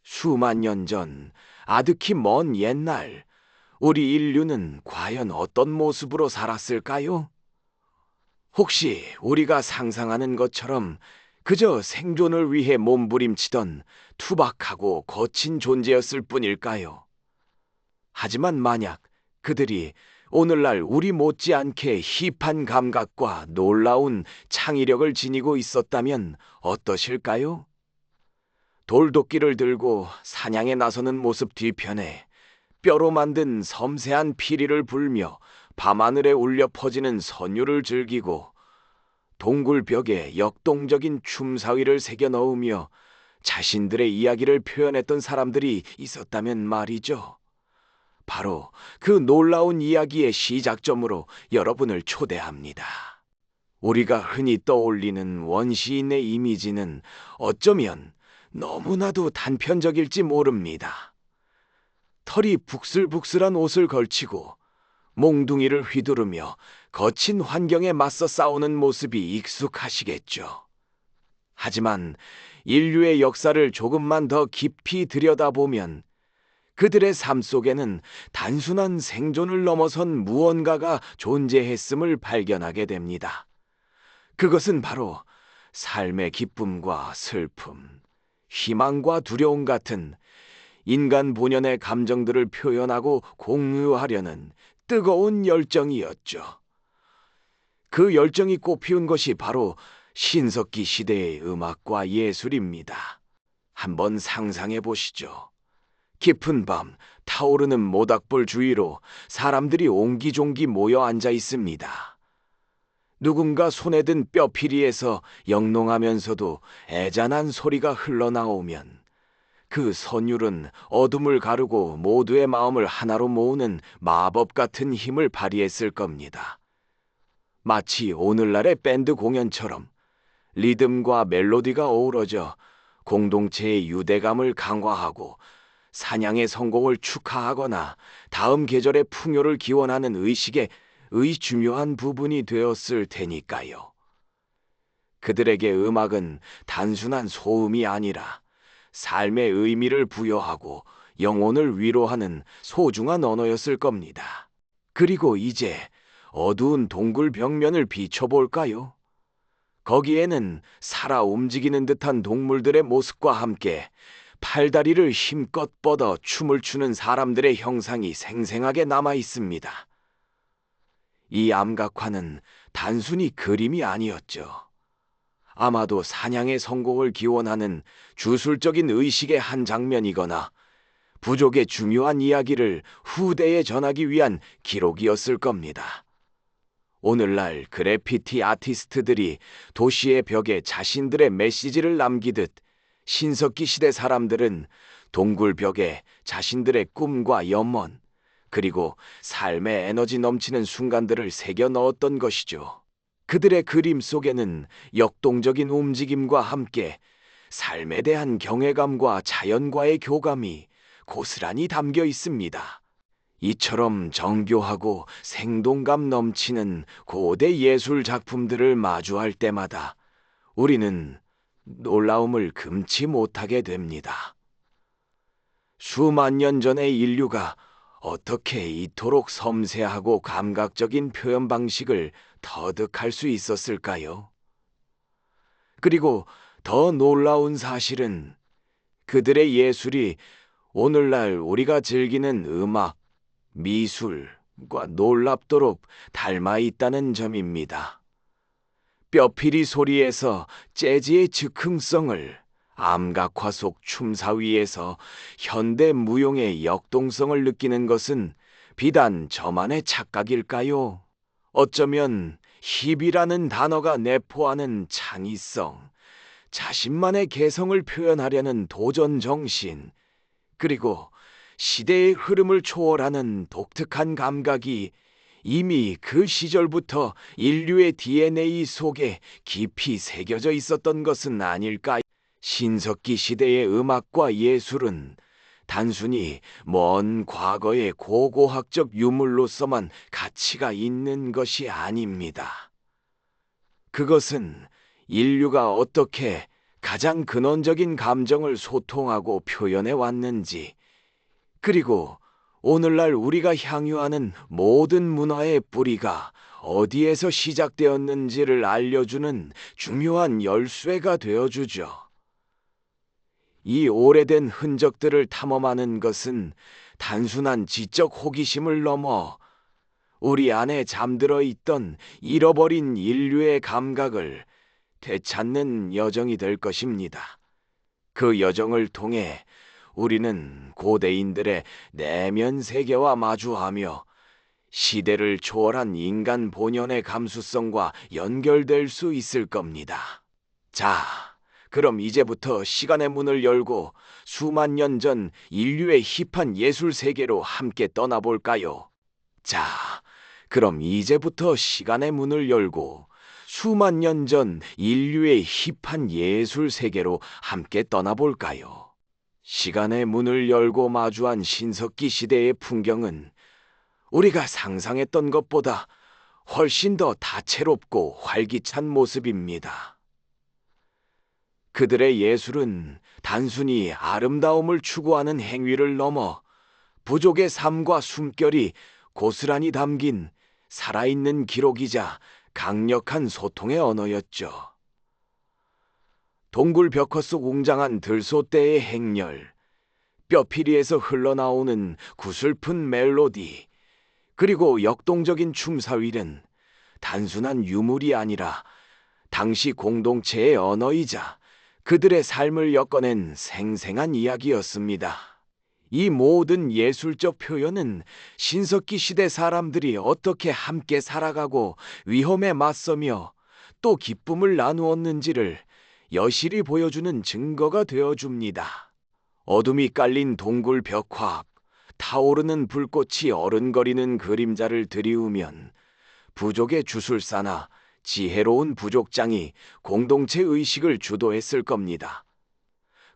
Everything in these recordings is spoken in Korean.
수만 년 전, 아득히 먼 옛날, 우리 인류는 과연 어떤 모습으로 살았을까요? 혹시 우리가 상상하는 것처럼 그저 생존을 위해 몸부림치던 투박하고 거친 존재였을 뿐일까요? 하지만 만약 그들이 오늘날 우리 못지않게 힙한 감각과 놀라운 창의력을 지니고 있었다면 어떠실까요? 돌도끼를 들고 사냥에 나서는 모습 뒤편에 뼈로 만든 섬세한 피리를 불며 밤하늘에 울려 퍼지는 선율을 즐기고 동굴 벽에 역동적인 춤사위를 새겨 넣으며 자신들의 이야기를 표현했던 사람들이 있었다면 말이죠. 바로 그 놀라운 이야기의 시작점으로 여러분을 초대합니다. 우리가 흔히 떠올리는 원시인의 이미지는 어쩌면 너무나도 단편적일지 모릅니다. 털이 북슬북슬한 옷을 걸치고 몽둥이를 휘두르며 거친 환경에 맞서 싸우는 모습이 익숙하시겠죠. 하지만 인류의 역사를 조금만 더 깊이 들여다보면 그들의 삶 속에는 단순한 생존을 넘어선 무언가가 존재했음을 발견하게 됩니다. 그것은 바로 삶의 기쁨과 슬픔, 희망과 두려움 같은 인간 본연의 감정들을 표현하고 공유하려는 뜨거운 열정이었죠. 그 열정이 꽃피운 것이 바로 신석기 시대의 음악과 예술입니다. 한번 상상해 보시죠. 깊은 밤, 타오르는 모닥불 주위로 사람들이 옹기종기 모여 앉아 있습니다. 누군가 손에 든 뼈피리에서 영롱하면서도 애잔한 소리가 흘러나오면 그 선율은 어둠을 가르고 모두의 마음을 하나로 모으는 마법 같은 힘을 발휘했을 겁니다. 마치 오늘날의 밴드 공연처럼 리듬과 멜로디가 어우러져 공동체의 유대감을 강화하고 사냥의 성공을 축하하거나 다음 계절의 풍요를 기원하는 의식의 중요한 부분이 되었을 테니까요. 그들에게 음악은 단순한 소음이 아니라 삶의 의미를 부여하고 영혼을 위로하는 소중한 언어였을 겁니다. 그리고 이제 어두운 동굴 벽면을 비춰볼까요? 거기에는 살아 움직이는 듯한 동물들의 모습과 함께 팔다리를 힘껏 뻗어 춤을 추는 사람들의 형상이 생생하게 남아 있습니다. 이 암각화는 단순히 그림이 아니었죠. 아마도 사냥의 성공을 기원하는 주술적인 의식의 한 장면이거나 부족의 중요한 이야기를 후대에 전하기 위한 기록이었을 겁니다. 오늘날 그래피티 아티스트들이 도시의 벽에 자신들의 메시지를 남기듯 신석기 시대 사람들은 동굴 벽에 자신들의 꿈과 염원, 그리고 삶의 에너지 넘치는 순간들을 새겨 넣었던 것이죠. 그들의 그림 속에는 역동적인 움직임과 함께 삶에 대한 경외감과 자연과의 교감이 고스란히 담겨 있습니다. 이처럼 정교하고 생동감 넘치는 고대 예술 작품들을 마주할 때마다 우리는 놀라움을 금치 못하게 됩니다. 수만 년 전의 인류가 어떻게 이토록 섬세하고 감각적인 표현 방식을 터득할 수 있었을까요? 그리고 더 놀라운 사실은 그들의 예술이 오늘날 우리가 즐기는 음악, 미술과 놀랍도록 닮아 있다는 점입니다. 뼈피리 소리에서 재즈의 즉흥성을, 암각화 속 춤사위에서 현대 무용의 역동성을 느끼는 것은 비단 저만의 착각일까요? 어쩌면 힙이라는 단어가 내포하는 창의성, 자신만의 개성을 표현하려는 도전 정신, 그리고 시대의 흐름을 초월하는 독특한 감각이 이미 그 시절부터 인류의 DNA 속에 깊이 새겨져 있었던 것은 아닐까? 신석기 시대의 음악과 예술은 단순히 먼 과거의 고고학적 유물로서만 가치가 있는 것이 아닙니다. 그것은 인류가 어떻게 가장 근원적인 감정을 소통하고 표현해 왔는지, 그리고 오늘날 우리가 향유하는 모든 문화의 뿌리가 어디에서 시작되었는지를 알려주는 중요한 열쇠가 되어주죠. 이 오래된 흔적들을 탐험하는 것은 단순한 지적 호기심을 넘어 우리 안에 잠들어 있던 잃어버린 인류의 감각을 되찾는 여정이 될 것입니다. 그 여정을 통해 우리는 고대인들의 내면 세계와 마주하며 시대를 초월한 인간 본연의 감수성과 연결될 수 있을 겁니다. 자, 그럼 이제부터 시간의 문을 열고 수만 년 전 인류의 힙한 예술 세계로 함께 떠나볼까요? 자, 그럼 이제부터 시간의 문을 열고 수만 년 전 인류의 힙한 예술 세계로 함께 떠나볼까요? 시간의 문을 열고 마주한 신석기 시대의 풍경은 우리가 상상했던 것보다 훨씬 더 다채롭고 활기찬 모습입니다. 그들의 예술은 단순히 아름다움을 추구하는 행위를 넘어 부족의 삶과 숨결이 고스란히 담긴 살아있는 기록이자 강력한 소통의 언어였죠. 동굴 벽화 속 웅장한 들소대의 행렬, 뼈피리에서 흘러나오는 구슬픈 멜로디, 그리고 역동적인 춤사위는 단순한 유물이 아니라 당시 공동체의 언어이자 그들의 삶을 엮어낸 생생한 이야기였습니다. 이 모든 예술적 표현은 신석기 시대 사람들이 어떻게 함께 살아가고 위험에 맞서며 또 기쁨을 나누었는지를 여실히 보여주는 증거가 되어줍니다. 어둠이 깔린 동굴 벽화, 타오르는 불꽃이 어른거리는 그림자를 들이우면 부족의 주술사나 지혜로운 부족장이 공동체 의식을 주도했을 겁니다.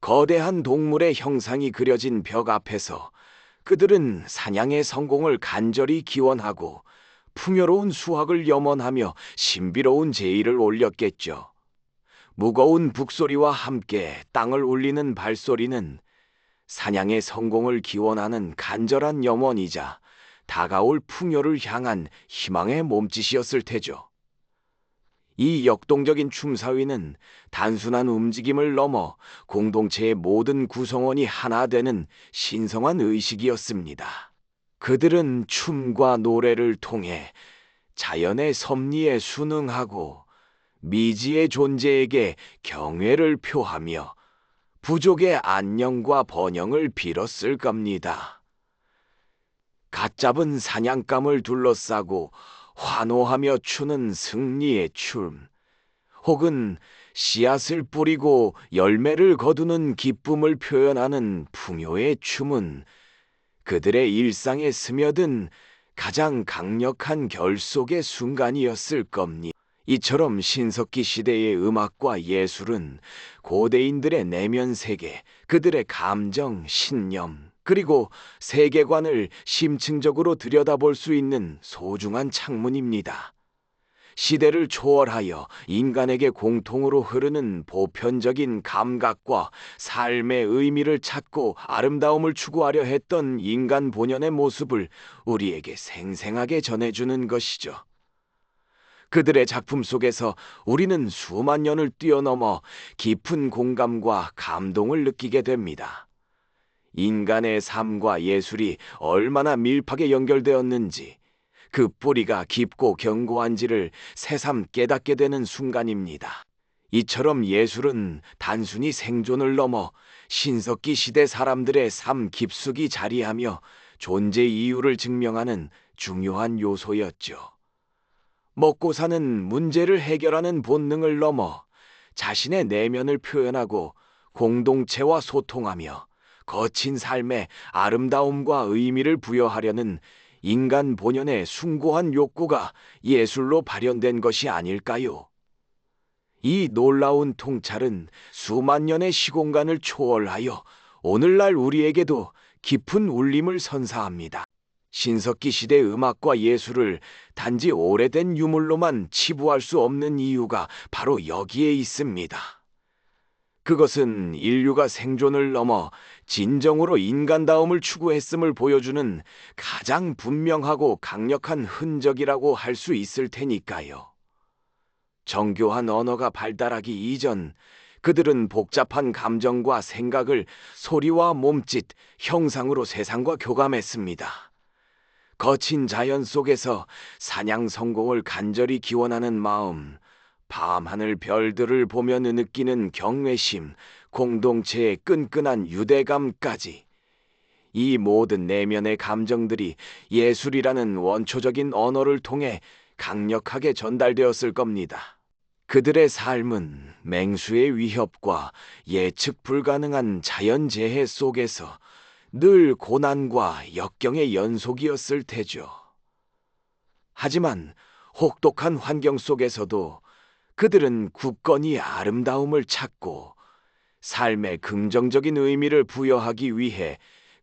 거대한 동물의 형상이 그려진 벽 앞에서 그들은 사냥의 성공을 간절히 기원하고 풍요로운 수확을 염원하며 신비로운 제의를 올렸겠죠. 무거운 북소리와 함께 땅을 울리는 발소리는 사냥의 성공을 기원하는 간절한 염원이자 다가올 풍요를 향한 희망의 몸짓이었을 테죠. 이 역동적인 춤사위는 단순한 움직임을 넘어 공동체의 모든 구성원이 하나 되는 신성한 의식이었습니다. 그들은 춤과 노래를 통해 자연의 섭리에 순응하고 미지의 존재에게 경외를 표하며 부족의 안녕과 번영을 빌었을 겁니다. 갓 잡은 사냥감을 둘러싸고 환호하며 추는 승리의 춤, 혹은 씨앗을 뿌리고 열매를 거두는 기쁨을 표현하는 풍요의 춤은 그들의 일상에 스며든 가장 강력한 결속의 순간이었을 겁니다. 이처럼 신석기 시대의 음악과 예술은 고대인들의 내면 세계, 그들의 감정, 신념, 그리고 세계관을 심층적으로 들여다볼 수 있는 소중한 창문입니다. 시대를 초월하여 인간에게 공통으로 흐르는 보편적인 감각과 삶의 의미를 찾고 아름다움을 추구하려 했던 인간 본연의 모습을 우리에게 생생하게 전해주는 것이죠. 그들의 작품 속에서 우리는 수만 년을 뛰어넘어 깊은 공감과 감동을 느끼게 됩니다. 인간의 삶과 예술이 얼마나 밀접하게 연결되었는지, 그 뿌리가 깊고 견고한지를 새삼 깨닫게 되는 순간입니다. 이처럼 예술은 단순히 생존을 넘어 신석기 시대 사람들의 삶 깊숙이 자리하며 존재 이유를 증명하는 중요한 요소였죠. 먹고 사는 문제를 해결하는 본능을 넘어 자신의 내면을 표현하고 공동체와 소통하며 거친 삶에 아름다움과 의미를 부여하려는 인간 본연의 숭고한 욕구가 예술로 발현된 것이 아닐까요? 이 놀라운 통찰은 수만 년의 시공간을 초월하여 오늘날 우리에게도 깊은 울림을 선사합니다. 신석기 시대 음악과 예술을 단지 오래된 유물로만 치부할 수 없는 이유가 바로 여기에 있습니다. 그것은 인류가 생존을 넘어 진정으로 인간다움을 추구했음을 보여주는 가장 분명하고 강력한 흔적이라고 할 수 있을 테니까요. 정교한 언어가 발달하기 이전 그들은 복잡한 감정과 생각을 소리와 몸짓, 형상으로 세상과 교감했습니다. 거친 자연 속에서 사냥 성공을 간절히 기원하는 마음, 밤하늘 별들을 보며 느끼는 경외심, 공동체의 끈끈한 유대감까지, 이 모든 내면의 감정들이 예술이라는 원초적인 언어를 통해 강력하게 전달되었을 겁니다. 그들의 삶은 맹수의 위협과 예측 불가능한 자연재해 속에서 늘 고난과 역경의 연속이었을 테죠. 하지만 혹독한 환경 속에서도 그들은 굳건히 아름다움을 찾고 삶의 긍정적인 의미를 부여하기 위해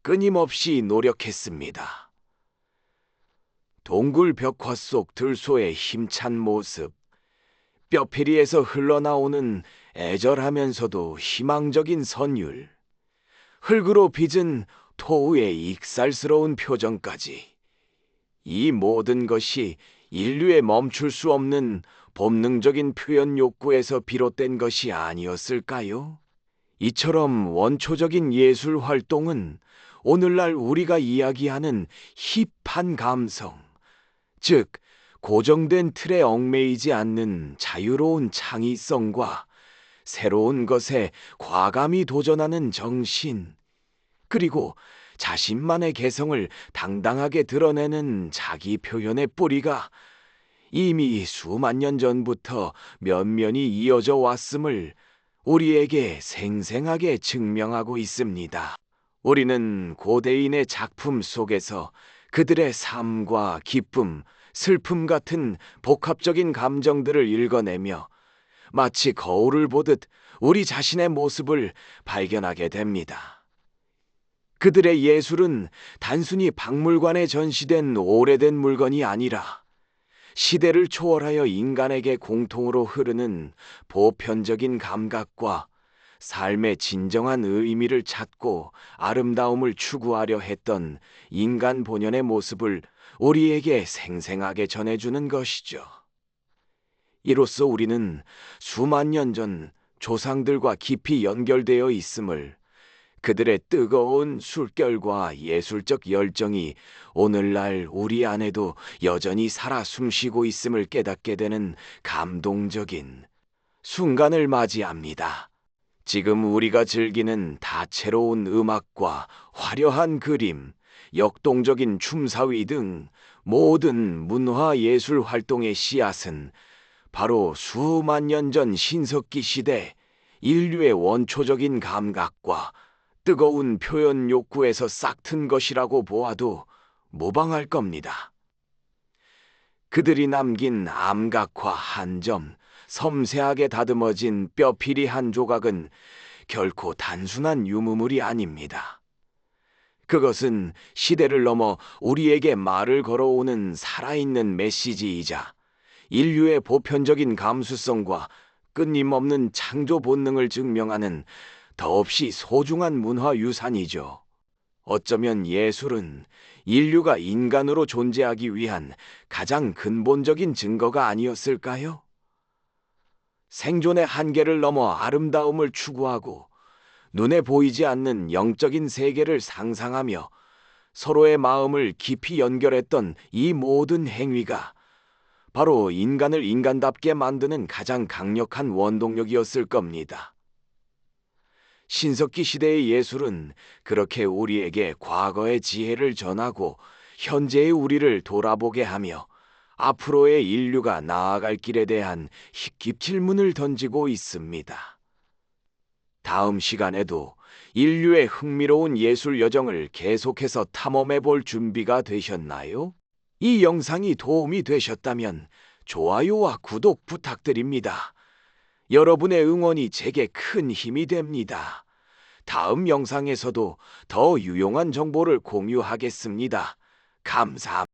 끊임없이 노력했습니다. 동굴 벽화 속 들소의 힘찬 모습, 뼈피리에서 흘러나오는 애절하면서도 희망적인 선율, 흙으로 빚은 토우의 익살스러운 표정까지, 이 모든 것이 인류의 멈출 수 없는 본능적인 표현 욕구에서 비롯된 것이 아니었을까요? 이처럼 원초적인 예술 활동은 오늘날 우리가 이야기하는 힙한 감성, 즉 고정된 틀에 얽매이지 않는 자유로운 창의성과 새로운 것에 과감히 도전하는 정신, 그리고 자신만의 개성을 당당하게 드러내는 자기 표현의 뿌리가 이미 수만 년 전부터 면면이 이어져 왔음을 우리에게 생생하게 증명하고 있습니다. 우리는 고대인의 작품 속에서 그들의 삶과 기쁨, 슬픔 같은 복합적인 감정들을 읽어내며 마치 거울을 보듯 우리 자신의 모습을 발견하게 됩니다. 그들의 예술은 단순히 박물관에 전시된 오래된 물건이 아니라 시대를 초월하여 인간에게 공통으로 흐르는 보편적인 감각과 삶의 진정한 의미를 찾고 아름다움을 추구하려 했던 인간 본연의 모습을 우리에게 생생하게 전해주는 것이죠. 이로써 우리는 수만 년 전 조상들과 깊이 연결되어 있음을, 그들의 뜨거운 술결과 예술적 열정이 오늘날 우리 안에도 여전히 살아 숨쉬고 있음을 깨닫게 되는 감동적인 순간을 맞이합니다. 지금 우리가 즐기는 다채로운 음악과 화려한 그림, 역동적인 춤사위 등 모든 문화 예술 활동의 씨앗은 바로 수만 년 전 신석기 시대 인류의 원초적인 감각과 뜨거운 표현 욕구에서 싹튼 것이라고 보아도 무방할 겁니다. 그들이 남긴 암각화 한 점, 섬세하게 다듬어진 뼈피리 한 조각은 결코 단순한 유무물이 아닙니다. 그것은 시대를 넘어 우리에게 말을 걸어오는 살아있는 메시지이자 인류의 보편적인 감수성과 끊임없는 창조 본능을 증명하는 더없이 소중한 문화유산이죠. 어쩌면 예술은 인류가 인간으로 존재하기 위한 가장 근본적인 증거가 아니었을까요? 생존의 한계를 넘어 아름다움을 추구하고 눈에 보이지 않는 영적인 세계를 상상하며 서로의 마음을 깊이 연결했던 이 모든 행위가 바로 인간을 인간답게 만드는 가장 강력한 원동력이었을 겁니다. 신석기 시대의 예술은 그렇게 우리에게 과거의 지혜를 전하고 현재의 우리를 돌아보게 하며 앞으로의 인류가 나아갈 길에 대한 희귀 질문을 던지고 있습니다. 다음 시간에도 인류의 흥미로운 예술 여정을 계속해서 탐험해 볼 준비가 되셨나요? 이 영상이 도움이 되셨다면 좋아요와 구독 부탁드립니다. 여러분의 응원이 제게 큰 힘이 됩니다. 다음 영상에서도 더 유용한 정보를 공유하겠습니다. 감사합니다.